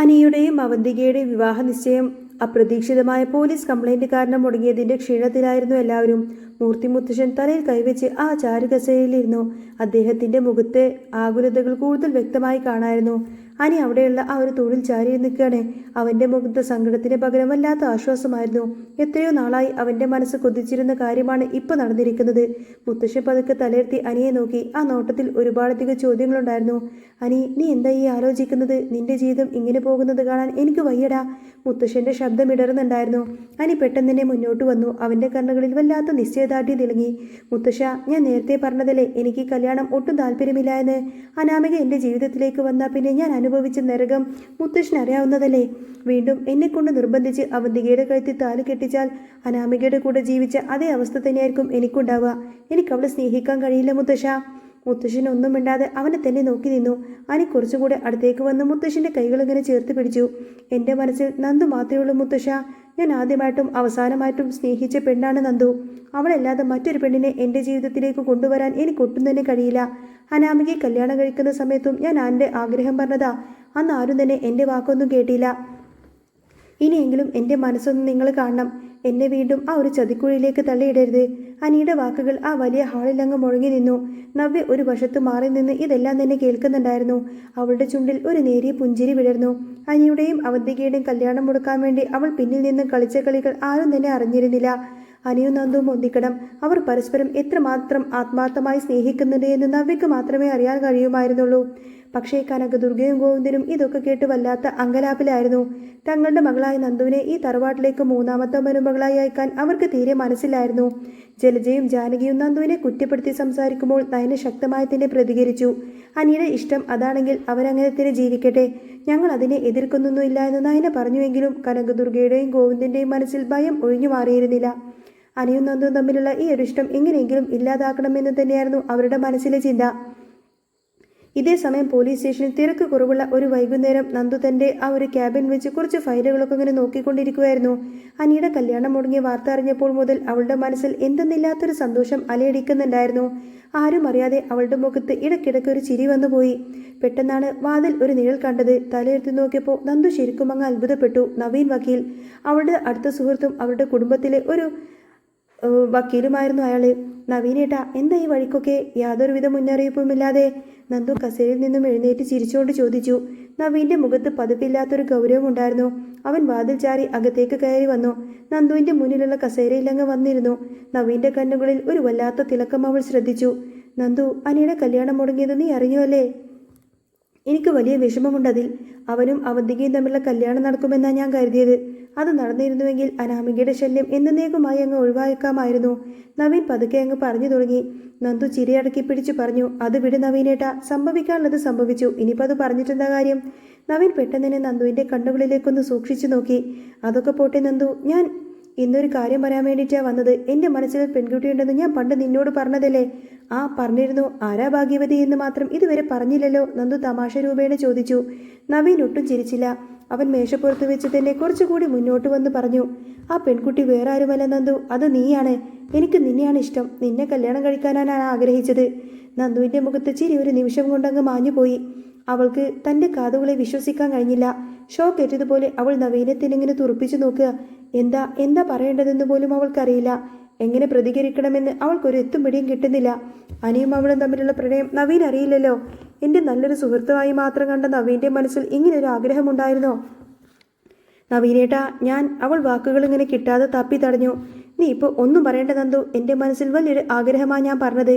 അനിയുടെയും അവന്തികയുടെയും വിവാഹ നിശ്ചയം അപ്രതീക്ഷിതമായ പോലീസ് കംപ്ലൈന്റ് കാരണം മുടങ്ങിയതിന്റെ ക്ഷീണത്തിലായിരുന്നു എല്ലാവരും. മൂർത്തി മുത്തശ്ശൻ തലയിൽ കൈവച്ച് ആ ചാരുകസേരയിലിരുന്നു. അദ്ദേഹത്തിന്റെ മുഖത്തെ ആകുലതകൾ കൂടുതൽ വ്യക്തമായി കാണായിരുന്നു. അനി അവിടെയുള്ള ആ ഒരു തൂണിൽ ചാരി നിൽക്കുകയാണ്. അവന്റെ മുഖത്ത് സങ്കടത്തിന് പകരം വല്ലാത്ത ആശ്വാസമായിരുന്നു. എത്രയോ നാളായി അവന്റെ മനസ്സ് കൊതിച്ചിരുന്ന കാര്യമാണ് ഇപ്പൊ നടന്നിരിക്കുന്നത്. മുത്തശ്ശൻ പതുക്കെ തലയിരുത്തി അനിയെ നോക്കി. ആ നോട്ടത്തിൽ ഒരുപാടധികം ചോദ്യങ്ങളുണ്ടായിരുന്നു. അനി, നീ എന്താ ഈ ആലോചിക്കുന്നത്? നിന്റെ ജീവിതം ഇങ്ങനെ പോകുന്നത് കാണാൻ എനിക്ക് വയ്യടാ. മുത്തശ്ശന്റെ ശബ്ദം ഇടറുന്നുണ്ടായിരുന്നു. അനി പെട്ടെന്ന് തന്നെ മുന്നോട്ട് വന്നു. അവന്റെ കണ്ണുകളിൽ വല്ലാത്ത നിശ്ചയദാർഢ്യം തിളങ്ങി. മുത്തശ്ശ, ഞാൻ നേരത്തെ പറഞ്ഞതല്ലേ എനിക്ക് കല്യാണം ഒട്ടും താല്പര്യമില്ല എന്ന്. അനാമിക എന്റെ ജീവിതത്തിലേക്ക് വന്നാൽ പിന്നെ ഞാൻ അനുഭവിച്ച നരകം മുത്തശ്ശന് അറിയാവുന്നതല്ലേ. വീണ്ടും എന്നെ കൊണ്ട് നിർബന്ധിച്ച് അവന്തികയുടെ കഴുത്തിൽ താലി കെട്ടിച്ചാൽ അനാമികയുടെ കൂടെ ജീവിച്ച അതേ അവസ്ഥ തന്നെയായിരിക്കും എനിക്കുണ്ടാവുക. എനിക്ക് അവളെ സ്നേഹിക്കാൻ കഴിയില്ല മുത്തശ്ശ. മുത്തശ്ശൻ ഒന്നും മിണ്ടാതെ അവനെ തന്നെ നോക്കി നിന്നു. അനി കുറച്ചുകൂടെ അടുത്തേക്ക് വന്ന് മുത്തശ്ശൻ്റെ കൈകളിങ്ങനെ ചേർത്ത് പിടിച്ചു. എൻ്റെ മനസ്സിൽ നന്ദു മാത്രമേ ഉള്ളൂ മുത്തശ്ശ. ഞാൻ ആദ്യമായിട്ടും അവസാനമായിട്ടും സ്നേഹിച്ച പെണ്ണാണ് നന്ദു. അവളല്ലാതെ മറ്റൊരു പെണ്ണിനെ എൻ്റെ ജീവിതത്തിലേക്ക് കൊണ്ടുവരാൻ എനിക്കൊട്ടും തന്നെ കഴിയില്ല. അനാമികയെ കല്യാണം കഴിക്കുന്ന സമയത്തും ഞാൻ എൻ്റെ ആഗ്രഹം പറഞ്ഞതാ. അന്ന് ആരും തന്നെ എൻ്റെ വാക്കൊന്നും കേട്ടില്ല. ഇനിയെങ്കിലും എൻ്റെ മനസ്സൊന്ന് നിങ്ങൾ കാണണം. എന്നെ വീണ്ടും ആ ഒരു ചതിക്കുഴിയിലേക്ക് തള്ളിയിടരുത്. അനിയുടെ വാക്കുകൾ ആ വലിയ ഹാളിൽ അങ്ങ് മുഴങ്ങി നിന്നു. നവ്യ ഒരു വശത്ത് മാറി നിന്ന് ഇതെല്ലാം തന്നെ കേൾക്കുന്നുണ്ടായിരുന്നു. അവളുടെ ചുണ്ടിൽ ഒരു നേരിയ പുഞ്ചിരി വിടർന്നു. അനിയുടെയും അവന്തികയുടെയും കല്യാണം മുടക്കാൻ വേണ്ടി അവൾ പിന്നിൽ നിന്ന് കളിച്ച കളികൾ ആരും തന്നെ അറിഞ്ഞിരുന്നില്ല. അനിയും നന്ദുവും ഒന്നിക്കണം. അവർ പരസ്പരം എത്രമാത്രം ആത്മാർത്ഥമായി സ്നേഹിക്കുന്നുണ്ട് എന്ന് നവ്യക്ക് മാത്രമേ അറിയാൻ കഴിയുമായിരുന്നുള്ളൂ. പക്ഷേ കനകദുർഗയും ഗോവിന്ദനും ഇതൊക്കെ കേട്ട് വല്ലാത്ത അങ്കലാപ്പിലായിരുന്നു. തങ്ങളുടെ മകളായ നന്ദുവിനെ ഈ തറവാട്ടിലേക്ക് മൂന്നാമത്തെ മരുമകളായി അയക്കാൻ അവർക്ക് തീരെ മനസ്സിലായിരുന്നു. ജലജയും ജാനകിയും നന്ദുവിനെ കുറ്റപ്പെടുത്തി സംസാരിക്കുമ്പോൾ നയന ശക്തമായി തന്നെ പ്രതികരിച്ചു. അനിയുടെ ഇഷ്ടം അതാണെങ്കിൽ അവരങ്ങനെ തന്നെ ജീവിക്കട്ടെ, ഞങ്ങൾ അതിനെ എതിർക്കുന്നൊന്നുമില്ല എന്ന് നയന പറഞ്ഞുവെങ്കിലും കനകദുർഗയുടെയും ഗോവിന്ദന്റെയും മനസ്സിൽ ഭയം ഒഴിഞ്ഞു മാറിയിരുന്നില്ല. അനിയും നന്ദുവും തമ്മിലുള്ള ഈ ഒരു ഇഷ്ടം എങ്ങനെയെങ്കിലും ഇല്ലാതാക്കണമെന്ന് തന്നെയായിരുന്നു അവരുടെ മനസ്സിലെ ചിന്ത. ഇതേ സമയം പോലീസ് സ്റ്റേഷനിൽ തിരക്ക് കുറവുള്ള ഒരു വൈകുന്നേരം നന്ദു തൻ്റെ ആ ഒരു ക്യാബിൻ വെച്ച് കുറച്ച് ഫയലുകളൊക്കെ ഇങ്ങനെ നോക്കിക്കൊണ്ടിരിക്കുമായിരുന്നു. അനിയുടെ കല്യാണം മുടങ്ങിയ വാർത്ത അറിഞ്ഞപ്പോൾ മുതൽ അവളുടെ മനസ്സിൽ എന്തെന്നില്ലാത്തൊരു സന്തോഷം അലയടിക്കുന്നുണ്ടായിരുന്നു. ആരും അറിയാതെ അവളുടെ മുഖത്ത് ഇടയ്ക്കിടയ്ക്ക് ഒരു ചിരി വന്നുപോയി. പെട്ടെന്നാണ് വാതിൽ ഒരു നിഴൽ കണ്ടത്. തലയെടുത്ത് നോക്കിയപ്പോൾ നന്ദു ശരിക്കും അങ്ങ് അത്ഭുതപ്പെട്ടു. നവീൻ വക്കീൽ, അവളുടെ അടുത്ത സുഹൃത്തും അവരുടെ കുടുംബത്തിലെ ഒരു വക്കീലുമായിരുന്നു അയാള്. നവീനേട്ടാ, എന്താ ഈ വഴിക്കൊക്കെ? യാതൊരുവിധ മുന്നറിയിപ്പുമില്ലാതെ നന്ദു കസേരയിൽ നിന്നും എഴുന്നേറ്റ് ചിരിച്ചുകൊണ്ട് ചോദിച്ചു. നവീന്റെ മുഖത്ത് പതിപ്പില്ലാത്തൊരു ഗൗരവമുണ്ടായിരുന്നു. അവൻ വാതിൽ ചാരി അകത്തേക്ക് കയറി വന്നു. നന്ദുവിന്റെ മുന്നിലുള്ള കസേരയിലങ്ങ് വന്നിരുന്നു. നവീന്റെ കണ്ണുകളിൽ ഒരു വല്ലാത്ത തിളക്കം അവൾ ശ്രദ്ധിച്ചു. നന്ദു, അനിയുടെ കല്യാണം മുടങ്ങിയത് നീ അറിഞ്ഞുവല്ലേ? എനിക്ക് വലിയ വിഷമമുണ്ടതിൽ. അവനും അവന്തികയും തമ്മിലുള്ള കല്യാണം നടക്കുമെന്നാണ് ഞാൻ കരുതിയത്. അത് നടന്നിരുന്നുവെങ്കിൽ അനാമികയുടെ ശല്യം എന്നേക്കുമായി അങ്ങ് ഒഴിവാക്കാമായിരുന്നു. നവീൻ പതുക്കെ അങ്ങ് പറഞ്ഞു തുടങ്ങി. നന്ദു ചിരിയടക്കി പിടിച്ചു പറഞ്ഞു, അത് വിട് നവീനേട്ടാ, സംഭവിക്കാനുള്ളത് സംഭവിച്ചു. ഇനിയിപ്പോൾ അത് പറഞ്ഞിട്ടെന്താ കാര്യം? നവീൻ പെട്ടെന്ന് തന്നെ നന്ദുവിൻ്റെ കണ്ണുകളിലേക്കൊന്ന് സൂക്ഷിച്ചു നോക്കി. അതൊക്കെ പോട്ടെ നന്ദു, ഞാൻ ഇന്നൊരു കാര്യം പറയാൻ വേണ്ടിയിട്ടാണ് വന്നത്. എൻ്റെ മനസ്സിൽ പെൺകുട്ടിയുണ്ടെന്ന് ഞാൻ പണ്ട് നിന്നോട് പറഞ്ഞതല്ലേ? ആ പറഞ്ഞിരുന്നു. ആരാ ഭാഗ്യവതി എന്ന് മാത്രം ഇതുവരെ പറഞ്ഞില്ലല്ലോ? നന്ദു തമാശ രൂപേണ ചോദിച്ചു. നവീൻ ഒട്ടും ചിരിച്ചില്ല. അവൻ മേശപ്പുറത്ത് വെച്ച് തന്നെ കുറച്ചുകൂടി മുന്നോട്ട് വന്ന് പറഞ്ഞു, ആ പെൺകുട്ടി വേറെ ആരുമല്ല നന്ദു, അത് നീയാണ്. എനിക്ക് നിന്നെയാണ് ഇഷ്ടം. നിന്നെ കല്യാണം കഴിക്കാനാണ് ഞാൻ ആഗ്രഹിച്ചത്. നന്ദുവിൻ്റെ മുഖത്ത് ചിരി ഒരു നിമിഷം കൊണ്ടങ്ങ് മാഞ്ഞുപോയി. അവൾക്ക് തൻ്റെ കാതുകളെ വിശ്വസിക്കാൻ കഴിഞ്ഞില്ല. ഷോക്ക് ഏറ്റതുപോലെ അവൾ നവീനെ തിന്നിങ്ങനെ തുറപ്പിച്ചു നോക്കുക. എന്താ പറയേണ്ടതെന്ന് പോലും അവൾക്കറിയില്ല. എങ്ങനെ പ്രതികരിക്കണമെന്ന് അവൾക്കൊരു എത്തും പിടിയും കിട്ടുന്നില്ല. അനിയും അവളും തമ്മിലുള്ള പ്രണയം നവീൻ അറിയില്ലല്ലോ. എൻ്റെ നല്ലൊരു സുഹൃത്തുമായി മാത്രം കണ്ട നവീൻ്റെ മനസ്സിൽ ഇങ്ങനൊരു ആഗ്രഹമുണ്ടായിരുന്നോ? നവീനേട്ടാ, അവൾ വാക്കുകൾ ഇങ്ങനെ കിട്ടാതെ തപ്പി തടഞ്ഞു. നീ ഇപ്പോൾ ഒന്നും പറയേണ്ട നന്ദു, എൻ്റെ മനസ്സിൽ വലിയൊരു ആഗ്രഹമാണ് ഞാൻ പറഞ്ഞത്.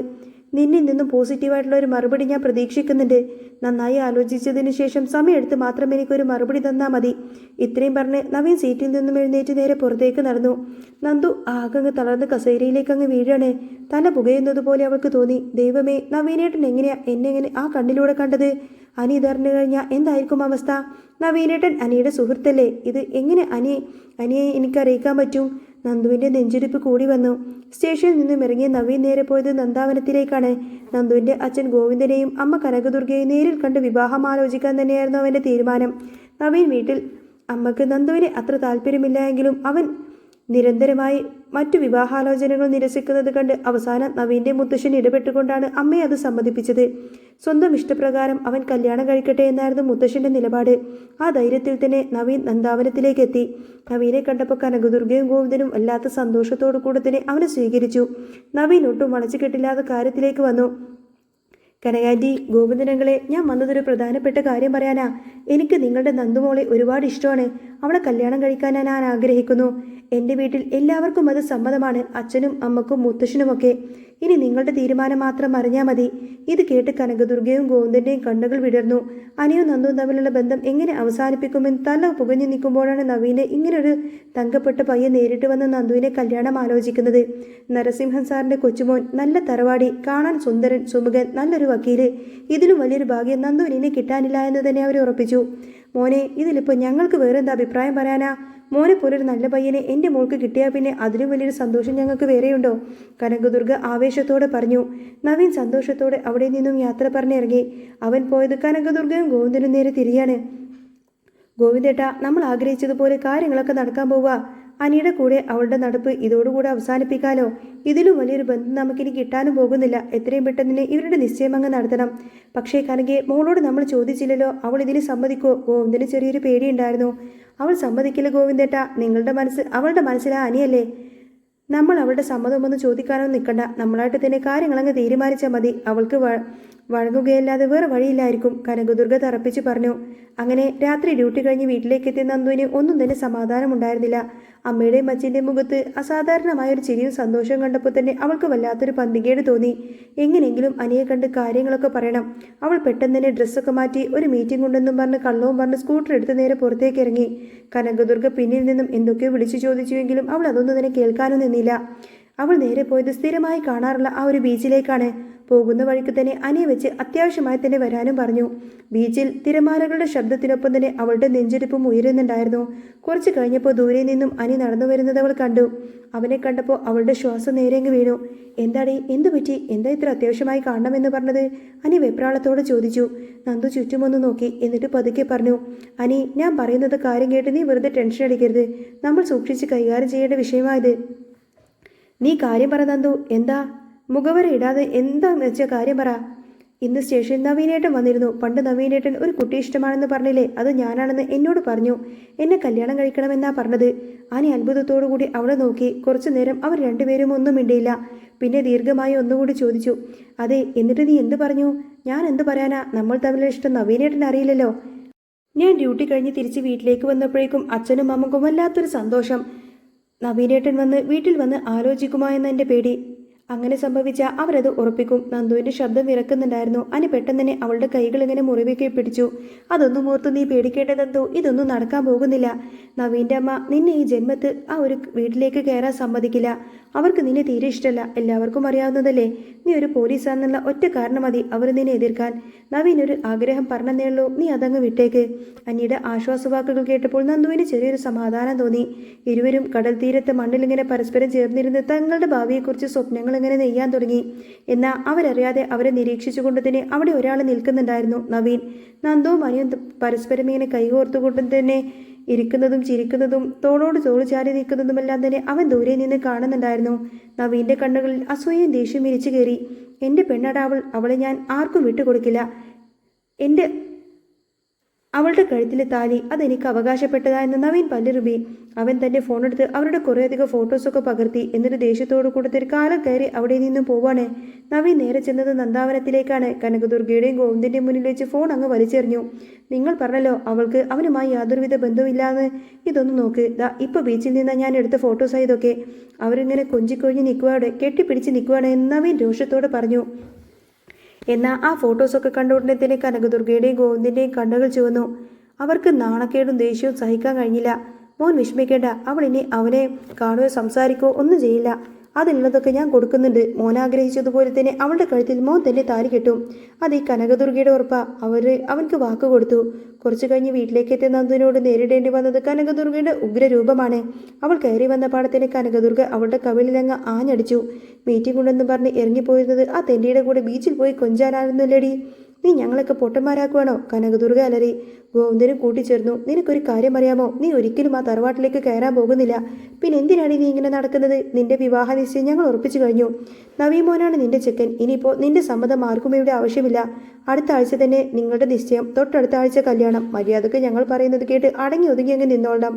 നിന്നിൽ നിന്നും പോസിറ്റീവായിട്ടുള്ള ഒരു മറുപടി ഞാൻ പ്രതീക്ഷിക്കുന്നുണ്ട്. നന്നായി ആലോചിച്ചതിന് ശേഷം സമയമെടുത്ത് മാത്രം എനിക്കൊരു മറുപടി തന്നാൽ മതി. ഇത്രയും പറഞ്ഞ് നവീൻ സീറ്റിൽ നിന്നും എഴുന്നേറ്റ് നേരെ പുറത്തേക്ക് നടന്നു. നന്ദു ആകങ്ങ് തളർന്ന് കസേരയിലേക്ക് അങ്ങ് വീഴാണ്. തല പുകയുന്നത് പോലെ അവൾക്ക് തോന്നി. ദൈവമേ, നവീനേട്ടൻ എങ്ങനെയാ എന്നെങ്ങനെ ആ കണ്ണിലൂടെ കണ്ടത്? അനി ഇതറിഞ്ഞു കഴിഞ്ഞാൽ എന്തായിരിക്കും അവസ്ഥ? നവീനേട്ടൻ അനിയുടെ സുഹൃത്തല്ലേ? ഇത് എങ്ങനെ അനിയെ എനിക്കറിയിക്കാൻ പറ്റും? നന്ദുവിൻ്റെ നെഞ്ചിരിപ്പ് കൂടി വന്നു. സ്റ്റേഷനിൽ നിന്നും ഇറങ്ങിയ നവീൻ നേരെ പോയത് നന്ദാവനത്തിലേക്കാണ്. നന്ദുവിൻ്റെ അച്ഛൻ ഗോവിന്ദനെയും അമ്മ കനകദുർഗയെയും നേരിൽ കണ്ട് വിവാഹം ആലോചിക്കാൻ തന്നെയായിരുന്നു അവൻ്റെ തീരുമാനം. നവീൻ വീട്ടിൽ അമ്മക്ക് നന്ദുവിനെ അത്ര താല്പര്യമില്ല എങ്കിലും അവൻ നിരന്തരമായി മറ്റു വിവാഹാലോചനകൾ നിരസിക്കുന്നത് കണ്ട് അവസാനം നവീൻ്റെ മുത്തശ്ശൻ ഇടപെട്ടുകൊണ്ടാണ് അമ്മയെ അത് സമ്മതിപ്പിച്ചത്. സ്വന്തം ഇഷ്ടപ്രകാരം അവൻ കല്യാണം കഴിക്കട്ടെ എന്നായിരുന്നു മുത്തശ്ശൻ്റെ നിലപാട്. ആ ധൈര്യത്തിൽ തന്നെ നവീൻ നന്ദാവനത്തിലേക്ക് എത്തി. നവീനെ കണ്ടപ്പോൾ കനകദുർഗയും ഗോവിന്ദനും വല്ലാത്ത സന്തോഷത്തോടു കൂടെ തന്നെ അവനെ സ്വീകരിച്ചു. നവീൻ ഒട്ടും വളച്ചുകെട്ടില്ലാത്ത കാര്യത്തിലേക്ക് വന്നു. കനകാൻറ്റി, ഗോവിന്ദനങ്ങളെ, ഞാൻ വന്നതൊരു പ്രധാനപ്പെട്ട കാര്യം പറയാനാ. എനിക്ക് നിങ്ങളുടെ നന്ദുമോളെ ഒരുപാട് ഇഷ്ടമാണ്. അവളെ കല്യാണം കഴിക്കാൻ ഞാൻ ആഗ്രഹിക്കുന്നു. എൻ്റെ വീട്ടിൽ എല്ലാവർക്കും അത് സമ്മതമാണ്, അച്ഛനും അമ്മക്കും മുത്തശ്ശനുമൊക്കെ. ഇനി നിങ്ങളുടെ തീരുമാനം മാത്രം അറിഞ്ഞാൽ മതി. ഇത് കേട്ട് കനകദുർഗയും ഗോവിന്ദൻ്റെയും കണ്ണുകൾ വിടർന്നു. അനിയും നന്ദുവും തമ്മിലുള്ള ബന്ധം എങ്ങനെ അവസാനിപ്പിക്കുമെന്ന് തല പുകഞ്ഞു നിൽക്കുമ്പോഴാണ് നവീനെ ഇങ്ങനൊരു തങ്കപ്പെട്ട പയ്യൻ നേരിട്ട് വന്ന് നന്ദുവിനെ കല്യാണം ആലോചിക്കുന്നത്. നരസിംഹൻ സാറിൻ്റെ കൊച്ചുമോൻ, നല്ല തറവാടി, കാണാൻ സുന്ദരൻ, സുമുഖൻ, നല്ലൊരു വക്കീല്. ഇതിലും വലിയൊരു ഭാഗ്യം നന്ദുവിന് ഇനി കിട്ടാനില്ല എന്ന് തന്നെ അവർ ഉറപ്പിച്ചു. മോനെ, ഇതിലിപ്പോൾ ഞങ്ങൾക്ക് വേറെന്താ അഭിപ്രായം പറയാനാ? മോനെ പോലൊരു നല്ല പയ്യനെ എൻ്റെ മോൾക്ക് കിട്ടിയാൽ പിന്നെ അതിലും വലിയൊരു സന്തോഷം ഞങ്ങൾക്ക് വേറെയുണ്ടോ? കനകദുർഗ ആവേശത്തോടെ പറഞ്ഞു. നവീൻ സന്തോഷത്തോടെ അവിടെ നിന്നും യാത്ര പറഞ്ഞിറങ്ങി. അവൻ പോയത് കനകദുർഗയും ഗോവിന്ദനും നേരെ തിരിയാണ്. ഗോവിന്ദേട്ടാ, നമ്മൾ ആഗ്രഹിച്ചതുപോലെ കാര്യങ്ങളൊക്കെ നടക്കാൻ പോവുക. അനിയുടെ കൂടെ അവളുടെ നടപ്പ് ഇതോടുകൂടെ അവസാനിപ്പിക്കാലോ. ഇതിലും വലിയൊരു ബന്ധം നമുക്കിനി കിട്ടാനും പോകുന്നില്ല. എത്രയും പെട്ടെന്ന് ഇവരുടെ നിശ്ചയം അങ്ങ് നടത്തണം. പക്ഷേ കനകെ, മോളോട് നമ്മൾ ചോദിച്ചില്ലല്ലോ, അവൾ ഇതിന് സമ്മതിക്കോ? ഗോവിന്ദന് ചെറിയൊരു പേടിയുണ്ടായിരുന്നു. അവൾ സമ്മതിക്കില്ല ഗോവിന്ദേട്ടാ. അവളുടെ മനസ്സിലാ അനിയല്ലേ. നമ്മൾ അവളുടെ സമ്മതമൊന്നും ചോദിക്കാനോ നിൽക്കണ്ട. നമ്മളായിട്ട് തന്നെ കാര്യങ്ങളങ്ങ് തീരുമാനിച്ചാൽ മതി. അവൾക്ക് വഴങ്ങുകയല്ലാതെ വേറെ വഴിയില്ലായിരിക്കും, കനകദുർഗ തറപ്പിച്ച് പറഞ്ഞു. അങ്ങനെ രാത്രി ഡ്യൂട്ടി കഴിഞ്ഞ് വീട്ടിലേക്ക് എത്തിയ നന്ദുവിന് ഒന്നും തന്നെ സമാധാനമുണ്ടായിരുന്നില്ല. അമ്മയുടെയും അച്ഛൻ്റെയും മുഖത്ത് അസാധാരണമായൊരു ചിരിയും സന്തോഷവും കണ്ടപ്പോൾ തന്നെ അവൾക്ക് വല്ലാത്തൊരു പന്തികേട് തോന്നി. എങ്ങനെയെങ്കിലും അനിയെ കണ്ട് കാര്യങ്ങളൊക്കെ പറയണം. അവൾ പെട്ടെന്ന് തന്നെ ഡ്രസ്സൊക്കെ മാറ്റി ഒരു മീറ്റിംഗ് ഉണ്ടെന്നും പറഞ്ഞ് കള്ളവും പറഞ്ഞ് സ്കൂട്ടർ എടുത്ത് നേരെ പുറത്തേക്ക് ഇറങ്ങി. കനകദുർഗ പിന്നിൽ നിന്നും എന്തൊക്കെയോ വിളിച്ചു ചോദിച്ചുവെങ്കിലും അവൾ അതൊന്നും തന്നെ കേൾക്കാനും നിന്നില്ല. അവൾ നേരെ പോയത് സ്ഥിരമായി കാണാറുള്ള ആ ഒരു ബീച്ചിലേക്കാണ്. പോകുന്ന വഴിക്ക് തന്നെ അനിയെ വെച്ച് അത്യാവശ്യമായി തന്നെ വരാനും പറഞ്ഞു. ബീച്ചിൽ തിരമാലകളുടെ ശബ്ദത്തിനൊപ്പം തന്നെ അവളുടെ നെഞ്ചിടിപ്പും ഉയരുന്നുണ്ടായിരുന്നു. കുറച്ച് കഴിഞ്ഞപ്പോൾ ദൂരെ നിന്നും അനി നടന്നു വരുന്നത് അവൾ കണ്ടു. അവനെ കണ്ടപ്പോൾ അവളുടെ ശ്വാസം നേരെങ്ങ് വീണു. എന്താടി, എന്തു പറ്റി? എന്താ ഇത്ര അത്യാവശ്യമായി കാണണമെന്ന് പറഞ്ഞത്? അനി വെപ്രാളത്തോടെ ചോദിച്ചു. നന്ദു ചുറ്റുമൊന്ന് നോക്കി. എന്നിട്ട് പതുക്കെ പറഞ്ഞു. അനി, ഞാൻ പറയുന്നത് കാര്യം കേട്ട് നീ വെറുതെ ടെൻഷൻ അടിക്കരുത്. നമ്മൾ സൂക്ഷിച്ച് കൈകാര്യം ചെയ്യേണ്ട വിഷയമായത്. നീ കാര്യം പറ നന്ദു. എന്താ? മുഖവര ഇടാതെ എന്താന്ന് വെച്ച കാര്യം പറ. ഇന്ന് സ്റ്റേഷനിൽ നവീനേട്ടൻ വന്നിരുന്നു. പണ്ട് നവീനേട്ടൻ ഒരു കുട്ടി ഇഷ്ടമാണെന്ന് പറഞ്ഞില്ലേ, അത് ഞാനാണെന്ന് എന്നോട് പറഞ്ഞു. എന്നെ കല്യാണം കഴിക്കണമെന്നാ പറഞ്ഞത്. അനി അത്ഭുതത്തോടു കൂടി അവളെ നോക്കി. കുറച്ചു നേരം അവർ രണ്ടുപേരും ഒന്നും മിണ്ടിയില്ല. പിന്നെ ദീർഘമായി ഒന്നുകൂടി ചോദിച്ചു. അതെ, എന്നിട്ട് നീ എന്ത് പറഞ്ഞു? ഞാൻ എന്ത് പറയാനാ? നമ്മൾ തമ്മിലുള്ള ഇഷ്ടം നവീനേട്ടൻ അറിയില്ലല്ലോ. ഞാൻ ഡ്യൂട്ടി കഴിഞ്ഞ് തിരിച്ച് വീട്ടിലേക്ക് വന്നപ്പോഴേക്കും അച്ഛനും അമ്മക്കും വല്ലാത്തൊരു സന്തോഷം. നവീനേട്ടൻ വീട്ടിൽ വന്ന് ആലോചിക്കുമോ എന്ന എൻ്റെ പേടി. അങ്ങനെ സംഭവിച്ചാൽ അവരത് ഉറപ്പിക്കും. നന്ദുവിൻ്റെ ശബ്ദം വിറക്കുന്നുണ്ടായിരുന്നു. അനി പെട്ടെന്ന് തന്നെ അവളുടെ കൈകൾ ഇങ്ങനെ മുറിവേക്കി പിടിച്ചു. അതൊന്നും ഓർത്ത് നീ പേടിക്കേണ്ട നന്ദു, ഇതൊന്നും നടക്കാൻ പോകുന്നില്ല. നവീൻ്റെ അമ്മ നിന്നെ ഈ ജന്മത്ത് ആ ഒരു വീട്ടിലേക്ക് കയറാൻ സമ്മതിക്കില്ല. അവർക്ക് നിന്നെ തീരെ ഇഷ്ടമല്ല. എല്ലാവർക്കും അറിയാവുന്നതല്ലേ. നീ ഒരു പോലീസാണെന്നുള്ള ഒറ്റ കാരണം മതി അവർ നിന്നെ എതിർക്കാൻ. നവീനൊരു ആഗ്രഹം പറഞ്ഞതേ ഉള്ളൂ, നീ അതങ്ങ് വിട്ടേക്ക്. അനിയുടെ ആശ്വാസവാക്കുകൾ കേട്ടപ്പോൾ നന്ദുവിന് ചെറിയൊരു സമാധാനം തോന്നി. ഇരുവരും കടൽ തീരത്ത് മണ്ണിലിങ്ങനെ പരസ്പരം ചേർന്നിരുന്ന് തങ്ങളുടെ ഭാവിയെക്കുറിച്ച് സ്വപ്നങ്ങൾ ഇങ്ങനെ നെയ്യാൻ തുടങ്ങി. എന്നാൽ അവരറിയാതെ അവരെ നിരീക്ഷിച്ചുകൊണ്ട് തന്നെ അവിടെ ഒരാൾ നിൽക്കുന്നുണ്ടായിരുന്നു, നവീൻ. നന്ദുവും അനിയും പരസ്പരം ഇങ്ങനെ കൈകോർത്തുകൊണ്ട് തന്നെ ഇരിക്കുന്നതും ചിരിക്കുന്നതും തോളോട് തോള് ചാരി നിൽക്കുന്നതുമെല്ലാം തന്നെ അവൻ ദൂരെ നിന്ന് കാണുന്നുണ്ടായിരുന്നു. നവീൻ്റെ കണ്ണുകളിൽ അസൂയയും ദേഷ്യം വിരിച്ചു കയറി. എൻ്റെ പെണ്ണടാവൾ, അവളെ ഞാൻ ആർക്കും വിട്ടുകൊടുക്കില്ല. അവളുടെ കഴുത്തിലെ താലി അതെനിക്ക് അവകാശപ്പെട്ടതായെന്ന് നവീൻ പല്ലിറുബി. അവൻ തൻ്റെ ഫോണെടുത്ത് അവരുടെ കുറേയധികം ഫോട്ടോസൊക്കെ പകർത്തി. എന്നിട്ട് ദേഷ്യത്തോട് കൂടത്തിൽ കാലം കയറി അവിടെ നിന്നും പോവാണ്. നവീൻ നേരെ ചെന്നത് നന്ദാവനത്തിലേക്കാണ്. കനകദുർഗയുടെയും ഗോവിന്ദൻ്റെയും മുന്നിൽ വെച്ച് ഫോൺ അങ്ങ് വലിച്ചെറിഞ്ഞു. നിങ്ങൾ പറഞ്ഞല്ലോ അവൾക്ക് അവനുമായി യാതൊരുവിധ ബന്ധവുമില്ലാന്ന്. ഇതൊന്ന് നോക്ക്, ദാ ഇപ്പോൾ ബീച്ചിൽ നിന്ന് ഞാൻ എടുത്ത ഫോട്ടോസാണ് ഇതൊക്കെ. അവരിങ്ങനെ കൊഞ്ചിക്കൊഴിഞ്ഞ് നിൽക്കുവാടെ, കെട്ടിപ്പിടിച്ച് നിൽക്കുവാണ് എന്ന് നവീൻ രോഷത്തോടെ പറഞ്ഞു. എന്നാൽ ആ ഫോട്ടോസൊക്കെ കണ്ട ഉടനെ തന്നെ കനകദുർഗയുടെയും ഗോവിന്ദൻ്റെയും കണ്ണുകൾ ചുവന്നു. അവർക്ക് നാണക്കേടും ദേഷ്യവും സഹിക്കാൻ കഴിഞ്ഞില്ല. മോൻ വിഷമിക്കേണ്ട, അവൾ ഇനി അവനെ കാണുകയോ സംസാരിക്കുകയോ ഒന്നും ചെയ്യില്ല. അതിലുള്ളതൊക്കെ ഞാൻ കൊടുക്കുന്നുണ്ട്. മോൻ ആഗ്രഹിച്ചതുപോലെ തന്നെ അവളുടെ കഴുത്തിൽ മോൻ തന്നെ താലി കെട്ടും. അത് ഈ കനകദുർഗയുടെ ഉറപ്പാ. അവൻക്ക് വാക്ക് കൊടുത്തു. കുറച്ചു കഴിഞ്ഞ് വീട്ടിലേക്ക് എത്തിയ നന്ദുവിനോട് നേരിടേണ്ടി വന്നത് കനകദുർഗയുടെ ഉഗ്രരൂപമാണ്. അവൾ കയറി വന്ന പാടത്തിന് കനകദുർഗ അവളുടെ കവിളിലങ്ങ് ആഞ്ഞടിച്ചു. മീറ്റിംഗ് ഉണ്ടെന്ന് പറഞ്ഞ് ഇറങ്ങിപ്പോയിരുന്നത് ആ തെണ്ടിയുടെ കൂടെ ബീച്ചിൽ പോയി കൊഞ്ചാനായിരുന്നില്ലേടി. നീ ഞങ്ങളൊക്കെ പൊട്ടന്മാരാക്കുവാണോ? കനകദുർഗ അലറി. ഗോവിന്ദനും കൂട്ടിച്ചേർന്നു. നിനക്കൊരു കാര്യം അറിയാമോ? നീ ഒരിക്കലും ആ തറവാട്ടിലേക്ക് കയറാൻ പോകുന്നില്ല. പിന്നെ എന്തിനാണ് നീ ഇങ്ങനെ നടക്കുന്നത്? നിന്റെ വിവാഹ നിശ്ചയം ഞങ്ങൾ ഉറപ്പിച്ചു കഴിഞ്ഞു. നവീൻ മോനാണ് നിന്റെ ചെക്കൻ. ഇനിയിപ്പോൾ നിന്റെ സമ്മതം ആർക്കും ഇവിടെ ആവശ്യമില്ല. അടുത്ത ആഴ്ച തന്നെ നിങ്ങളുടെ നിശ്ചയം, തൊട്ടടുത്ത ആഴ്ച കല്യാണം. മര്യാദക്ക് ഞങ്ങൾ പറയുന്നത് കേട്ട് അടങ്ങി ഒതുങ്ങി അങ്ങ് നിന്നോളാം.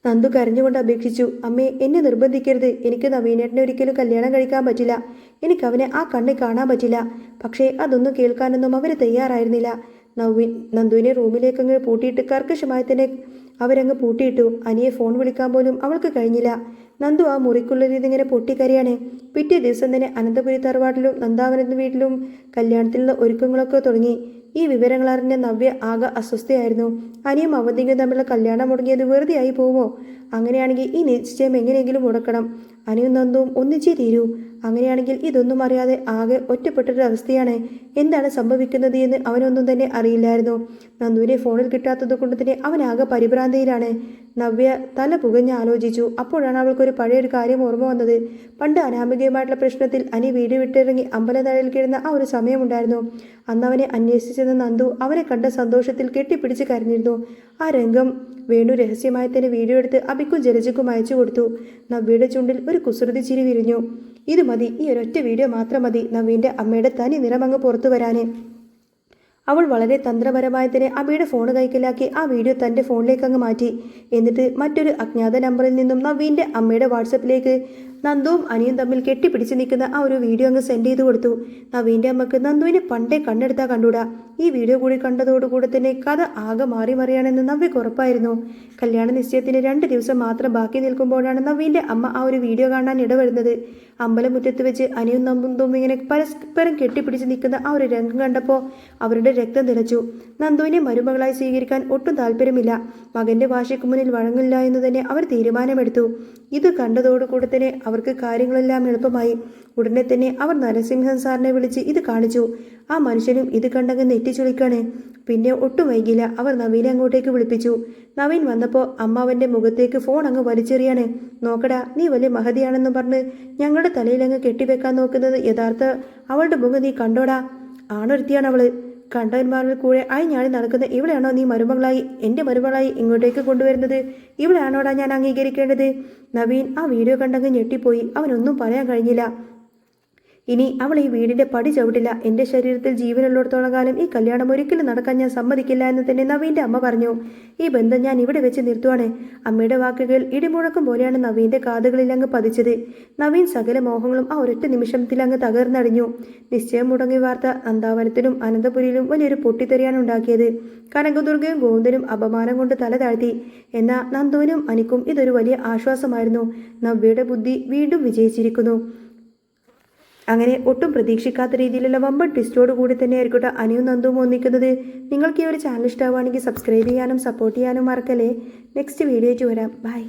നന്ദു കരഞ്ഞുകൊണ്ട് അപേക്ഷിച്ചു. അമ്മേ, എന്നെ നിർബന്ധിക്കരുത്. എനിക്ക് നവീനേട്ടനെ ഒരിക്കലും കല്യാണം കഴിക്കാൻ പറ്റില്ല. എനിക്ക് അവനെ ആ കണ്ണിൽ കാണാൻ പറ്റില്ല. പക്ഷേ അതൊന്നും കേൾക്കാനൊന്നും അവർ തയ്യാറായിരുന്നില്ല. നന്ദുവിനെ റൂമിലേക്കങ്ങ് പൂട്ടിയിട്ട് കർക്കശമായി തന്നെ അവരങ്ങ് പൂട്ടിയിട്ടു. അനിയെ ഫോൺ വിളിക്കാൻ പോലും അവൾക്ക് കഴിഞ്ഞില്ല. നന്ദു ആ മുറിക്കുള്ളിൽ ഇങ്ങനെ പൊട്ടിക്കരയാണ്. പിറ്റേ ദിവസം തന്നെ അനന്തപുരി തറവാട്ടിലും നന്ദാവനന്ദ വീട്ടിലും കല്യാണത്തിലുള്ള ഒരുക്കങ്ങളൊക്കെ തുടങ്ങി. ഈ വിവരങ്ങൾ അറിഞ്ഞ നവ്യ ആകെ അസ്വസ്ഥയായിരുന്നു. അനിയും അവന്തിക്കും തമ്മിലുള്ള കല്യാണം മുടങ്ങിയത് വെറുതെ ആയി പോവുമോ? അങ്ങനെയാണെങ്കിൽ ഈ നിശ്ചയം എങ്ങനെയെങ്കിലും മുടക്കണം. അനിയും നന്ദുവും ഒന്നിച്ചേ തീരൂ. അങ്ങനെയാണെങ്കിൽ ഇതൊന്നും അറിയാതെ ആകെ ഒറ്റപ്പെട്ടൊരു അവസ്ഥയാണ്. എന്താണ് സംഭവിക്കുന്നത് എന്ന് അവനൊന്നും തന്നെ അറിയില്ലായിരുന്നു. നന്ദുവിനെ ഫോണിൽ കിട്ടാത്തത് കൊണ്ട് തന്നെ അവനാകെ പരിഭ്രാന്തിയിലാണ്. നവ്യ തല പുകഞ്ഞ് ആലോചിച്ചു. അപ്പോഴാണ് അവൾക്കൊരു പഴയൊരു കാര്യം ഓർമ്മ വന്നത്. പണ്ട് അനാമികയുമായിട്ടുള്ള പ്രശ്നത്തിൽ അനി വീട് വിട്ടിറങ്ങി അമ്പലത്തറയിൽ കിടന്ന ആ ഒരു സമയമുണ്ടായിരുന്നു. അന്ന് അവനെ അന്വേഷിച്ചെന്ന നന്ദു അവനെ കണ്ട സന്തോഷത്തിൽ കെട്ടിപ്പിടിച്ച് കരഞ്ഞിരുന്നു. ആ രംഗം വേണു രഹസ്യമായി തന്നെ വീഡിയോ എടുത്ത് അബിക്കും ജലജയ്ക്കും അയച്ചു കൊടുത്തു. നവ്യയുടെ ചുണ്ടിൽ ഒരു കുസൃതി ചിരി വിരിഞ്ഞു. ഇത് മതി, ഈ ഒരൊറ്റ വീഡിയോ മാത്രം മതി നവീൻ്റെ അമ്മയുടെ തനി നിറമങ്ങ് പുറത്തു വരാന്. അവൾ വളരെ തന്ത്രപരമായി തന്നെ അബിയുടെ ഫോൺ കൈക്കലാക്കി ആ വീഡിയോ തൻ്റെ ഫോണിലേക്ക് അങ്ങ് മാറ്റി. എന്നിട്ട് മറ്റൊരു അജ്ഞാത നമ്പറിൽ നിന്നും നവീൻ്റെ അമ്മയുടെ വാട്സപ്പിലേക്ക് നന്ദുവും അനിയും തമ്മിൽ കെട്ടിപ്പിടിച്ച് നിൽക്കുന്ന ആ ഒരു വീഡിയോ അങ്ങ് സെൻഡ് ചെയ്ത് കൊടുത്തു. നവീൻ്റെ അമ്മക്ക് നന്ദുവിനെ പണ്ടേ കണ്ണെടുത്താൽ കണ്ടൂടാ. ഈ വീഡിയോ കൂടി കണ്ടതോടുകൂടെ തന്നെ കഥ ആകെ മാറി മറിയാണെന്ന് നവ്യക്ക് ഉറപ്പായിരുന്നു. കല്യാണ നിശ്ചയത്തിന് 2 ദിവസം മാത്രം ബാക്കി നിൽക്കുമ്പോഴാണ് നവീൻ്റെ അമ്മ ആ ഒരു വീഡിയോ കാണാൻ ഇടവരുന്നത്. അമ്പലമുറ്റത്ത് വെച്ച് അനിയും നന്ദുവും ഇങ്ങനെ പരസ്പരം കെട്ടിപ്പിടിച്ച് നിൽക്കുന്ന ആ ഒരു രംഗം കണ്ടപ്പോൾ അവരുടെ രക്തം തിളച്ചു. നന്ദുവിനെ മരുമകളായി സ്വീകരിക്കാൻ ഒട്ടും താല്പര്യമില്ല. മകന്റെ വാശിക്ക് മുന്നിൽ വഴങ്ങില്ല എന്ന് തന്നെ അവർ തീരുമാനമെടുത്തു. ഇത് കണ്ടതോടുകൂടെ തന്നെ അവർക്ക് കാര്യങ്ങളെല്ലാം എളുപ്പമായി. ഉടനെ തന്നെ അവർ നരസിംഹൻ സാറിനെ വിളിച്ച് ഇത് കാണിച്ചു. ആ മനുഷ്യനും ഇത് കണ്ടങ്ങ് നെറ്റിച്ചുളിക്കാണ്. പിന്നെ ഒട്ടും വൈകില്ല. അവർ നവീനെ അങ്ങോട്ടേക്ക് വിളിപ്പിച്ചു. നവീൻ വന്നപ്പോൾ അമ്മ അവൻ്റെ മുഖത്തേക്ക് ഫോൺ അങ്ങ് വലിച്ചെറിയാണ്. നോക്കടാ, നീ വലിയ മഹതിയാണെന്ന് പറഞ്ഞ് ഞങ്ങളുടെ തലയിൽ അങ്ങ് കെട്ടിവെക്കാൻ നോക്കുന്നത് യഥാർത്ഥ അവളുടെ മുഖം നീ കണ്ടോടാ. ആണൊരുത്തിയാണ് അവള്. കണ്ടവന്മാരിൽ കൂടെ അയഞ്ഞാടി നടക്കുന്ന ഇവളെയാണോ നീ മരുമകളായി, എൻ്റെ മരുമകളായി ഇങ്ങോട്ടേക്ക് കൊണ്ടുവരുന്നത്? ഇവളെയാണോടാ ഞാൻ അംഗീകരിക്കേണ്ടത്? നവീൻ ആ വീഡിയോ കണ്ടങ്ങ് ഞെട്ടിപ്പോയി. അവനൊന്നും പറയാൻ കഴിഞ്ഞില്ല. ഇനി അവൾ ഈ വീടിൻ്റെ പടി ചവിട്ടില്ല. എൻ്റെ ശരീരത്തിൽ ജീവനുള്ളിടത്തോളം കാലം ഈ കല്യാണം ഒരിക്കലും നടക്കാൻ ഞാൻ സമ്മതിക്കില്ല എന്ന് തന്നെ നവീൻ്റെ അമ്മ പറഞ്ഞു. ഈ ബന്ധം ഞാൻ ഇവിടെ വെച്ച് നിർത്തുവാണ്. അമ്മയുടെ വാക്കുകൾ ഇടിമുഴക്കം പോലെയാണ് നവീൻ്റെ കാതുകളിൽ അങ്ങ് പതിച്ചത്. നവീൻ സകല മോഹങ്ങളും ആ ഒരൊറ്റ നിമിഷത്തിൽ അങ്ങ് തകർന്നടിഞ്ഞു. നിശ്ചയം മുടങ്ങിയ വാർത്ത നന്ദാവനത്തിലും അനന്തപുരിയിലും വലിയൊരു പൊട്ടിത്തെറിയാണ് ഉണ്ടാക്കിയത്. കനകദുർഗയും ഗോവിന്ദനും അപമാനം കൊണ്ട് തല താഴ്ത്തി. എന്നാൽ നന്ദുവിനും അനിക്കും ഇതൊരു വലിയ ആശ്വാസമായിരുന്നു. നവ്യയുടെ ബുദ്ധി വീണ്ടും വിജയിച്ചിരിക്കുന്നു. അങ്ങനെ ഒട്ടും പ്രതീക്ഷിക്കാത്ത രീതിയിലുള്ള വമ്പൻ ട്വിസ്റ്റോട് കൂടി തന്നെ ആയിരിക്കട്ടെ അനിയും നന്ദുവും ഒന്നിക്കുന്നത്. നിങ്ങൾക്ക് ഈ ഒരു ചാനൽ ഇഷ്ടമാവുകയാണെങ്കിൽ സബ്സ്ക്രൈബ് ചെയ്യാനും സപ്പോർട്ട് ചെയ്യാനും മറക്കല്ലേ. നെക്സ്റ്റ് വീഡിയോ ആയിട്ട് വരാം. ബൈ.